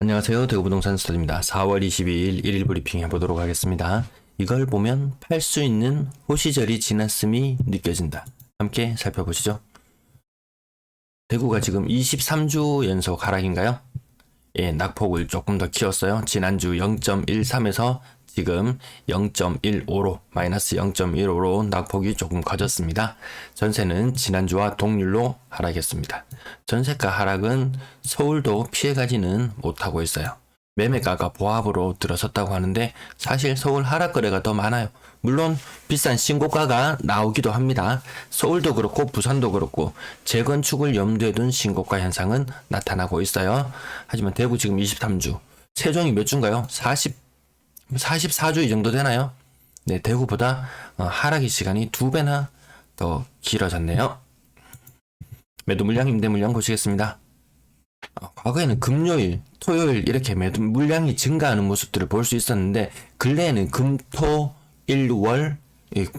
안녕하세요. 대구부동산 스터디입니다. 4월 22일 1일 브리핑 해보도록 하겠습니다. 이걸 보면 팔 수 있는 호시절이 지났음이 느껴진다. 함께 살펴보시죠. 대구가 지금 23주 연속 하락인가요? 예, 낙폭을 조금 더 키웠어요. 지난주 0.13에서 지금 0.15로 마이너스 0.15로 낙폭이 조금 커졌습니다. 전세는 지난주와 동률로 하락했습니다. 전세가 하락은 서울도 피해가지는 못하고 있어요. 매매가가 보합으로 들어섰다고 하는데 사실 서울 하락 거래가 더 많아요. 물론 비싼 신고가가 나오기도 합니다. 서울도 그렇고 부산도 그렇고 재건축을 염두에 둔 신고가 현상은 나타나고 있어요. 하지만 대구 지금 23주, 세종이 몇 주인가요? 44주 이 정도 되나요? 네, 대구보다 하락의 시간이 2배나 더 길어졌네요. 매도 물량, 임대 물량 보시겠습니다. 과거에는 금요일, 토요일 이렇게 매도 물량이 증가하는 모습들을 볼 수 있었는데 근래에는 금, 토, 일, 월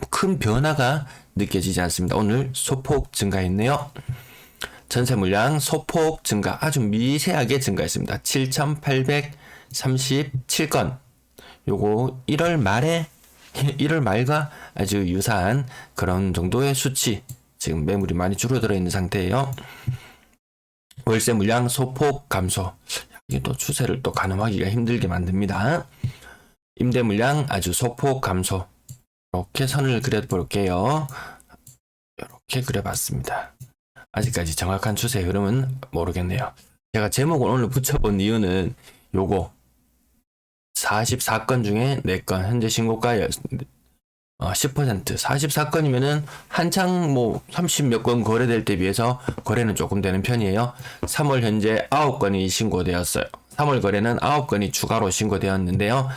큰 변화가 느껴지지 않습니다. 오늘 소폭 증가했네요. 전세 물량 소폭 증가, 아주 미세하게 증가했습니다. 7,837건. 요거 1월 말과 아주 유사한 그런 정도의 수치. 지금 매물이 많이 줄어들어 있는 상태예요. 월세 물량 소폭 감소. 이게 또 추세를 또 가늠하기가 힘들게 만듭니다. 임대 물량 아주 소폭 감소. 이렇게 선을 그려볼게요. 이렇게 그려봤습니다. 아직까지 정확한 추세 흐름은 모르겠네요. 제가 제목을 오늘 붙여본 이유는 요거 44건 중에 4건 현재 신고가 10% 44건이면은 한창 30몇 건 거래될 때 비해서 거래는 조금 되는 편이에요. 3월 현재 9건이 신고되었어요. 3월 거래는 9건이 추가로 신고되었는데요.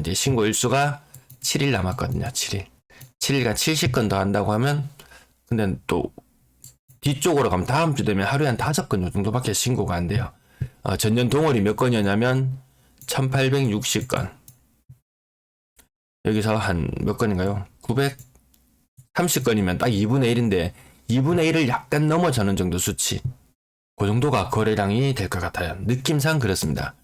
이제 신고 일수가 7일 남았거든요. 7일간 70건 더 한다고 하면, 근데 또 뒤쪽으로 가면 다음 주 되면 하루에 한 5건 정도밖에 신고가 안 돼요. 전년 동월이 몇 건이었냐면 1860건. 여기서 한 몇 건인가요? 930건이면 딱 2분의 1인데 2분의 1을 약간 넘어서는 정도 수치. 그 정도가 거래량이 될 것 같아요. 느낌상 그렇습니다.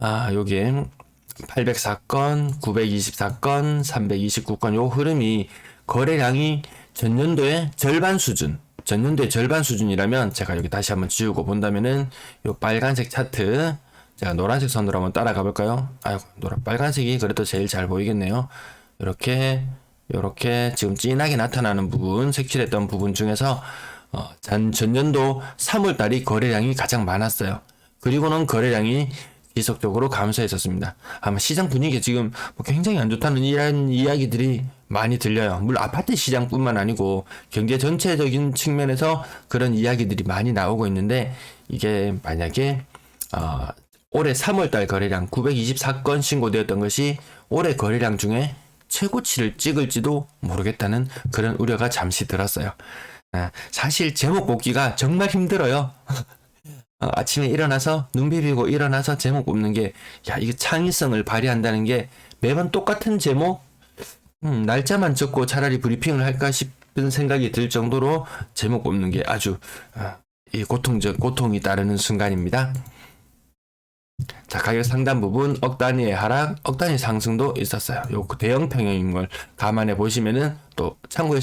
여기에 804건, 924건, 329건 요 흐름이 거래량이 전년도의 절반 수준. 전년도의 절반 수준이라면 제가 여기 다시 한번 지우고 본다면은 요 빨간색 차트 제가 노란색 선으로 한번 따라가 볼까요? 빨간색이 그래도 제일 잘 보이겠네요. 이렇게 지금 진하게 나타나는 부분, 색칠했던 부분 중에서 전년도 3월달이 거래량이 가장 많았어요. 그리고는 거래량이 지속적으로 감소했었습니다. 아마 시장 분위기가 지금 굉장히 안 좋다는 이런 이야기들이 많이 들려요. 물론 아파트 시장뿐만 아니고 경제 전체적인 측면에서 그런 이야기들이 많이 나오고 있는데 이게 만약에 올해 3월달 거래량 924건 신고되었던 것이 올해 거래량 중에 최고치를 찍을지도 모르겠다는 그런 우려가 잠시 들었어요. 사실 제목 뽑기가 정말 힘들어요. 아침에 일어나서 눈 비비고 일어나서 제목 뽑는 게 이게 창의성을 발휘한다는 게 매번 똑같은 제목 날짜만 적고 차라리 브리핑을 할까 싶은 생각이 들 정도로 제목 뽑는 게 아주 고통이 따르는 순간입니다. 자, 가격 상단 부분 억 단위의 하락, 억 단위 상승도 있었어요. 요 대형 평형인 걸 감안해 보시면은 또 참고해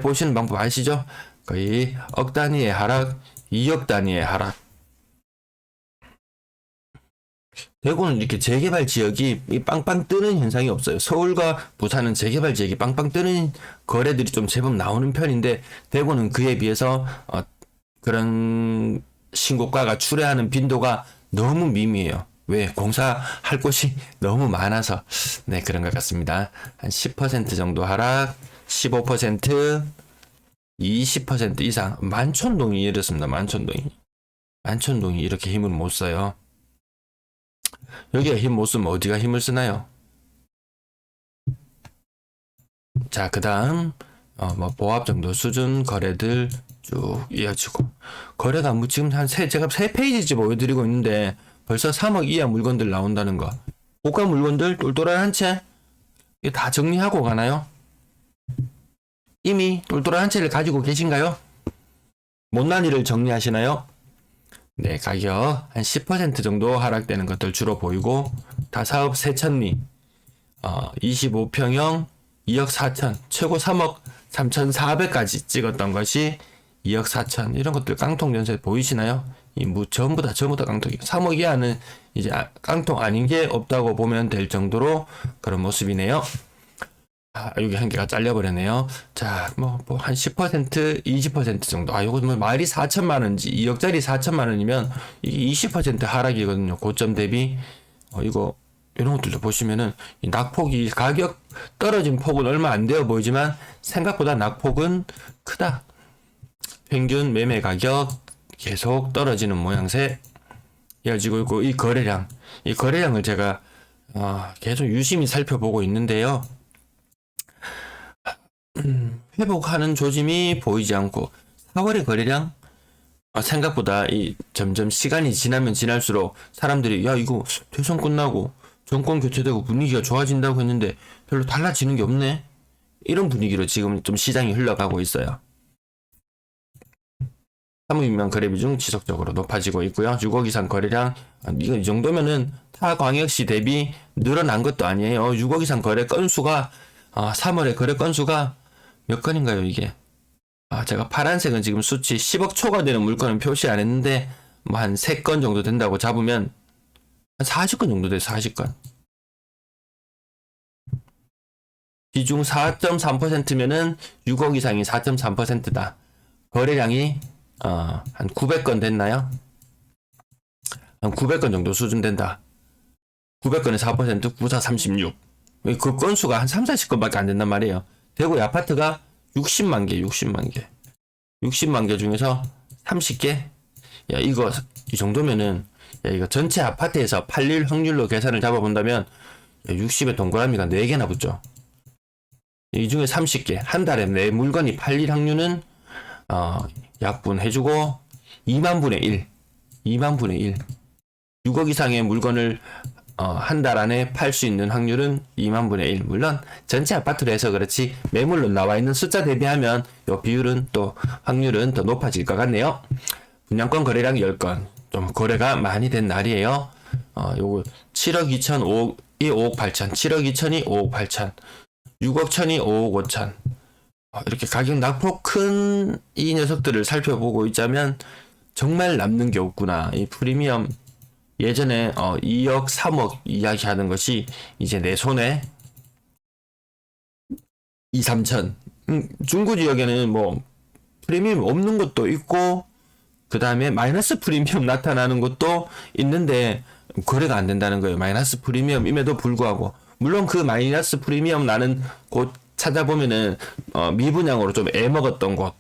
보시는 방법 아시죠? 거의 억 단위의 하락, 2억 단위의 하락. 대구는 이렇게 재개발 지역이 빵빵 뜨는 현상이 없어요. 서울과 부산은 재개발 지역이 빵빵 뜨는 거래들이 좀 제법 나오는 편인데 대구는 그에 비해서 그런 신고가가 출회하는 빈도가 너무 미미해요. 왜? 공사할 곳이 너무 많아서. 네, 그런 것 같습니다. 한 10% 정도 하락, 15%, 20% 이상. 만촌동이 이렇습니다. 만촌동이 이렇게 힘을 못 써요. 여기가 힘 못 쓰면 어디가 힘을 쓰나요? 자, 그 다음, 보합 정도 수준 거래들 쭉 이어지고. 거래가 지금 제가 3페이지째 보여드리고 있는데 벌써 3억 이하 물건들 나온다는 거. 고가 물건들 똘똘한 한 채, 이게 다 정리하고 가나요? 이미 똘똘한 한 채를 가지고 계신가요? 못난이를 정리하시나요? 네, 가격 한 10% 정도 하락되는 것들 주로 보이고, 다사업 세천리 25평형 2억 4천, 최고 3억 3,400까지 찍었던 것이 2억 4천, 이런 것들 깡통 전세 보이시나요? 전부 다 깡통이에요. 3억 이하는 이제 깡통 아닌 게 없다고 보면 될 정도로 그런 모습이네요. 여기 한 개가 잘려버렸네요. 자, 한 10%, 20% 정도. 요거 뭐 말이 4천만 원인지, 2억짜리 4천만 원이면 이게 20% 하락이거든요. 고점 대비. 이런 것들도 보시면은, 이 낙폭이, 가격 떨어진 폭은 얼마 안 되어 보이지만, 생각보다 낙폭은 크다. 평균 매매 가격 계속 떨어지는 모양새 이어지고 있고, 이 거래량을 제가, 계속 유심히 살펴보고 있는데요. 회복하는 조짐이 보이지 않고 4월의 거래량 생각보다 점점 시간이 지나면 지날수록 사람들이 이거 대선 끝나고 정권 교체되고 분위기가 좋아진다고 했는데 별로 달라지는 게 없네, 이런 분위기로 지금 좀 시장이 흘러가고 있어요. 사무임명 거래 비중 지속적으로 높아지고 있고요. 6억 이상 거래량, 이 정도면은 타 광역시 대비 늘어난 것도 아니에요. 6억 이상 거래 건수가 3월에 거래 건수가 몇 건인가요, 이게? 제가 파란색은 지금 수치 10억 초과 되는 물건은 표시 안 했는데, 한 3건 정도 된다고 잡으면, 한 40건 정도 돼요, 40건. 비중 4.3%면은 6억 이상이 4.3%다. 거래량이, 한 900건 됐나요? 한 900건 정도 수준 된다. 900건에 4%, 94, 36. 그 건수가 한 3, 40건밖에 안 된단 말이에요. 대구의 아파트가 60만 개 중에서 30개? 이 정도면은, 이거 전체 아파트에서 팔릴 확률로 계산을 잡아본다면, 60에 동그라미가 4개나 붙죠. 이 중에 30개, 한 달에 내 물건이 팔릴 확률은, 약분해주고, 2만 분의 1. 6억 이상의 물건을 한 달 안에 팔 수 있는 확률은 2만 분의 1. 물론 전체 아파트로 해서 그렇지 매물로 나와 있는 숫자 대비하면 요 비율은 또 확률은 더 높아질 것 같네요. 분양권 거래량 10건. 좀 거래가 많이 된 날이에요. 요거 7억 2천, 5억 8천, 7억 2천이 5억 8천, 6억 천이 5억 5천. 이렇게 가격 낙폭 큰 이 녀석들을 살펴보고 있자면 정말 남는 게 없구나. 이 프리미엄 예전에 2억, 3억 이야기하는 것이 이제 내 손에 2, 3천. 중구 지역에는 프리미엄 없는 것도 있고, 그 다음에 마이너스 프리미엄 나타나는 것도 있는데 거래가 안 된다는 거예요. 마이너스 프리미엄임에도 불구하고. 물론 그 마이너스 프리미엄 나는 곳 찾아보면은 미분양으로 좀 애먹었던 곳,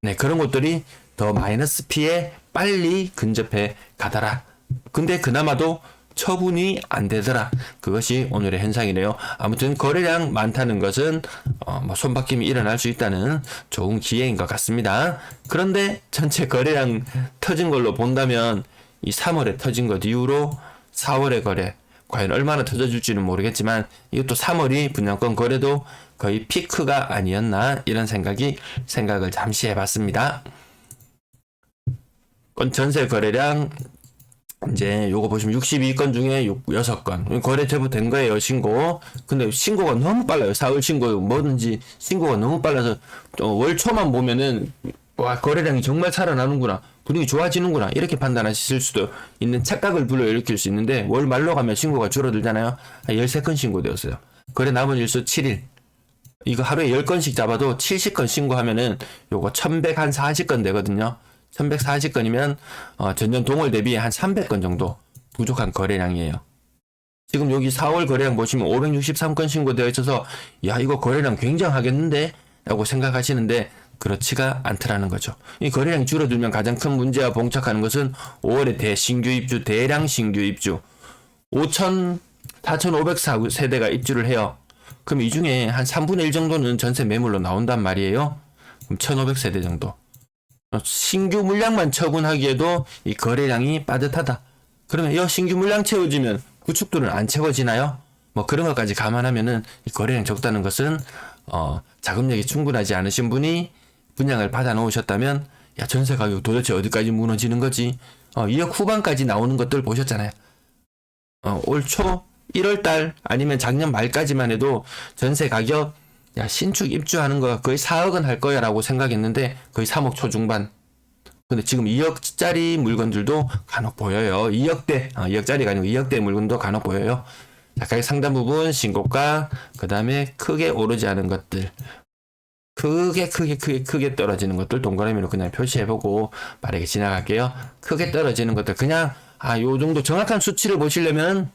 네, 그런 곳들이 더 마이너스 피에 빨리 근접해 가더라. 근데 그나마도 처분이 안 되더라. 그것이 오늘의 현상이네요. 아무튼 거래량 많다는 것은 손바뀜이 일어날 수 있다는 좋은 기회인 것 같습니다. 그런데 전체 거래량 터진 걸로 본다면 이 3월에 터진 것 이후로 4월의 거래 과연 얼마나 터져줄지는 모르겠지만, 이것도 3월이 분양권 거래도 거의 피크가 아니었나, 이런 생각을 잠시 해봤습니다. 전세 거래량 이제 요거 보시면 62건 중에 6건 거래 제보된 거예요, 신고. 근데 신고가 너무 빨라요. 사흘 신고 뭐든지 신고가 너무 빨라서 월 초만 보면은 거래량이 정말 살아나는구나, 분위기 좋아지는구나, 이렇게 판단하실 수도 있는 착각을 불러일으킬 수 있는데, 월 말로 가면 신고가 줄어들잖아요. 한 13건 신고되었어요. 거래 남은 일수 7일. 이거 하루에 10건씩 잡아도 70건 신고하면은 요거 1140건 되거든요. 1140건이면 전년 동월 대비 한 300건 정도 부족한 거래량이에요. 지금 여기 4월 거래량 보시면 563건 신고되어 있어서 이거 거래량 굉장하겠는데? 라고 생각하시는데 그렇지가 않더라는 거죠. 이 거래량이 줄어들면 가장 큰 문제와 봉착하는 것은 5월에 대량 신규 입주 4,504세대가 입주를 해요. 그럼 이 중에 한 3분의 1 정도는 전세 매물로 나온단 말이에요. 그럼 1,500세대 정도. 신규 물량만 처분하기에도 이 거래량이 빠듯하다. 그러면 이 신규 물량 채워지면 구축들은 안 채워지나요? 그런 것까지 감안하면은 이 거래량 적다는 것은 자금력이 충분하지 않으신 분이 분양을 받아 놓으셨다면 전세 가격 도대체 어디까지 무너지는 거지? 2억 후반까지 나오는 것들 보셨잖아요. 올 초 1월달 아니면 작년 말까지만 해도 전세 가격 야 신축 입주하는 거 거의 4억은 할 거야 라고 생각했는데 거의 3억 초중반. 근데 지금 2억짜리 물건들도 간혹 보여요. 2억대 2억짜리가 아니고 2억대 물건도 간혹 보여요. 자, 가격 상단 부분 신고가, 그 다음에 크게 오르지 않은 것들, 크게 떨어지는 것들 동그라미로 그냥 표시해보고 빠르게 지나갈게요. 크게 떨어지는 것들 그냥 요 정도 정확한 수치를 보시려면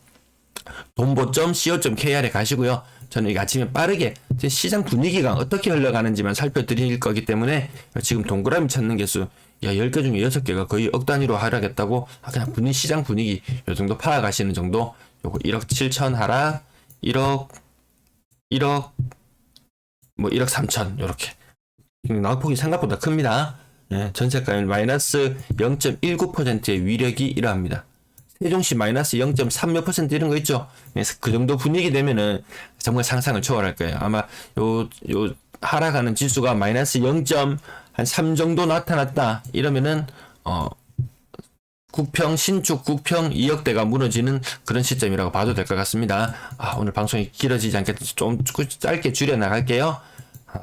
돈보점 co.kr에 가시고요. 저는 이 아침에 빠르게 시장 분위기가 어떻게 흘러가는지만 살펴드릴 거기 때문에 지금 동그라미 찾는 개수 10개 중에 6개가 거의 억 단위로 하락했다고 그냥 시장 분위기 요 정도 파악하시는 정도. 요거 1억 7천 하락, 1억 뭐 1억 3천 요렇게 낙폭이 생각보다 큽니다. 전세가율 마이너스 0.19%의 위력이 이러합니다. 세종시 마이너스 0.36% 이런 거 있죠. 그래서 그 정도 분위기 되면은 정말 상상을 초월할 거예요. 아마 요 하락하는 지수가 마이너스 0.3 정도 나타났다 이러면은 신축 국평 2억대가 무너지는 그런 시점이라고 봐도 될 것 같습니다. 오늘 방송이 길어지지 않게 좀 짧게 줄여 나갈게요.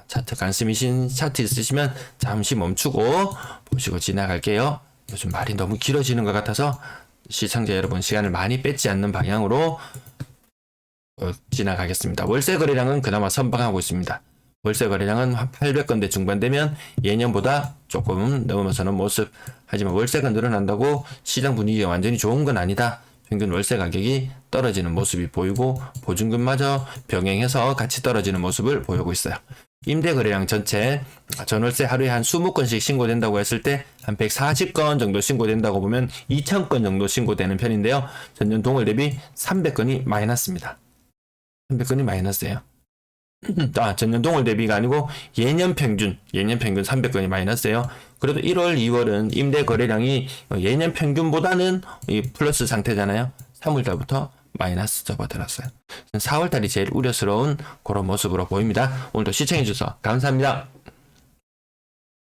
차트 관심이신 차트 있으시면 잠시 멈추고 보시고 지나갈게요. 요즘 말이 너무 길어지는 것 같아서 시청자 여러분 시간을 많이 뺏지 않는 방향으로 지나가겠습니다. 월세 거래량은 그나마 선방하고 있습니다. 월세 거래량은 800건대 중반 되면 예년보다 조금 넘어서는 모습. 하지만 월세가 늘어난다고 시장 분위기가 완전히 좋은 건 아니다. 평균 월세 가격이 떨어지는 모습이 보이고 보증금마저 병행해서 같이 떨어지는 모습을 보이고 있어요. 임대 거래량 전체 전월세 하루에 한 20건씩 신고된다고 했을 때 한 140건 정도 신고된다고 보면 2000건 정도 신고되는 편인데요. 전년 동월 대비 300건이 마이너스입니다. 300건이 마이너스예요. 전년 동월 대비가 아니고 예년 평균 300건이 마이너스예요. 그래도 1월, 2월은 임대 거래량이 예년 평균보다는 플러스 상태잖아요. 3월달부터 마이너스 접어들었어요. 4월달이 제일 우려스러운 그런 모습으로 보입니다. 오늘도 시청해주셔서 감사합니다.